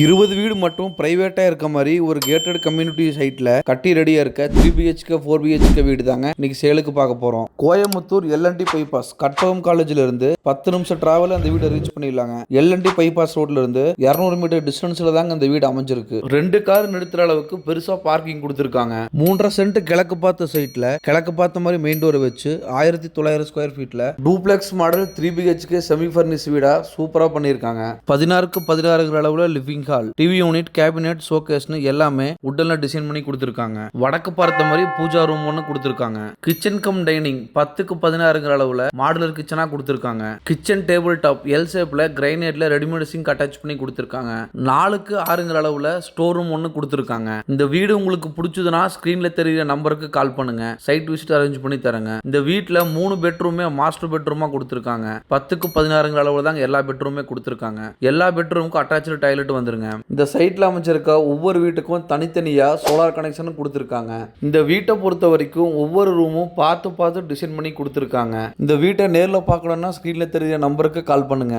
20 வீடு மட்டும் பிரைவேட்டா இருக்க மாதிரி ஒரு கேட்டட் கம்யூனிட்டி சைட்ல கட்டி ரெடியா இருக்க 3 BHK 4 BHK வீடு தாங்க இன்னைக்கு சேலுக்கு பார்க்க போறோம். கோயம்புத்தூர் LNT பைபாஸ் கட்பகம் காலேஜ்ல இருந்து 10 நிமிஷம் டிராவல் அந்த வீடை ரீச் பண்ணிடலாங்க. LNT பைபாஸ் ரோட்ல இருந்து 200 மீட்டர் டிஸ்டன்ஸ்ல தாங்க அந்த வீடு அமைஞ்சிருக்கு. 2 கார் நிறுத்துற அளவுக்கு பெருசா பார்க்கிங் கொடுத்திருக்காங்க. 3.5 சென்ட் கிழக்கு பார்த்த சைட்ல கிழக்கு பார்த்த மாதிரி மெயின் டோரை வச்சு 1900 ஸ்கொயர் ஃபீட்ல duplex model 3 BHK semi furnish வீடா சூப்பரா பண்ணிருக்காங்க. 16க்கு 16 அளவுல living hall, TV unit, cabinet, ஷோகேஸ்னு எல்லாமே வுட்ல டிசைன் பண்ணி கொடுத்திருக்காங்க. வடக்கு பார்த்த மாதிரி பூஜா ரூம் ஒன்னு கொடுத்திருக்காங்க. கிச்சன் கம் டைனிங் 10க்கு 16 அளவுல மாடுலர் கிச்சனா கொடுத்திருக்காங்க. கிச்சன் டேபிள் டாப் எல் ஷேப்ல கிரைனைட்ல ரெடிமேட் சிங்க் அட்டாச் பண்ணி கொடுத்திருக்காங்க. 4க்கு 6 அளவுல ஸ்டோர் ரூம் ஒன்னு கொடுத்திருக்காங்க. இந்த வீடு உங்களுக்கு பிடிச்சதுன்னா ஸ்கிரீன்ல தெரியுற நம்பருக்கு கால் பண்ணுங்க. சைட் விசிட் அரேஞ்ச் பண்ணி தரங்க. இந்த வீட்ல 3 பெட்ரூமே மாஸ்டர் பெட்ரூமா கொடுத்திருக்காங்க. 10க்கு 16 அளவுல தான் எல்லா பெட்ரூமே கொடுத்திருக்காங்க. எல்லா பெட்ரூமுக்கும் அட்டாச்சு டாய்லெட் வந்துருங்க. இந்த சைட்ல அமைச்சிருக்க ஒவ்வொரு வீட்டுக்கும் தனித்தனியா சோலார் கனெக்ஷன் கொடுத்திருக்காங்க. இந்த வீட்டை பொறுத்த வரைக்கும் ஒவ்வொரு ரூமும் பார்த்து பார்த்து டிசைன் பண்ணி கொடுத்திருக்காங்க. இந்த வீட்டை நேர்ல பார்க்கணும்னா ஸ்கிரீன்ல தெரியுற நம்பருக்கு கால் பண்ணுங்க.